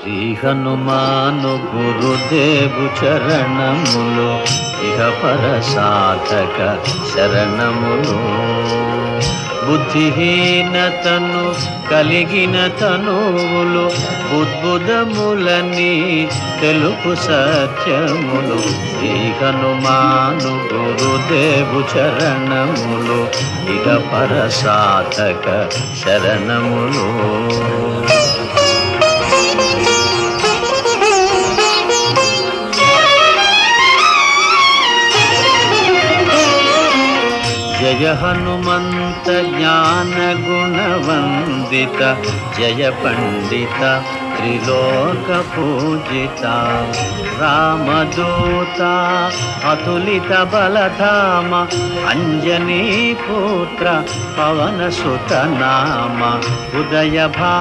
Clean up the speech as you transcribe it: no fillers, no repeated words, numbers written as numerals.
శ్రీ హనుమాను గురుదేవు చరణములు ఇహ పర సాధక శరణములు. బుద్ధిహీనతను కలిగిన తనువులు బుద్బుదములని తెలుపు సత్యములు. శ్రీ హనుమాను గురుదేవు చరణములు ఇహ పర సాధక శరణములు. జయ హనుమంత జ్ఞాన గుణవందిత, జయ పండిత త్రిలోక పూజిత. రామదూత అతులిత బలధామ, అంజనీ పుత్ర పవన సుత నామ. ఉదయ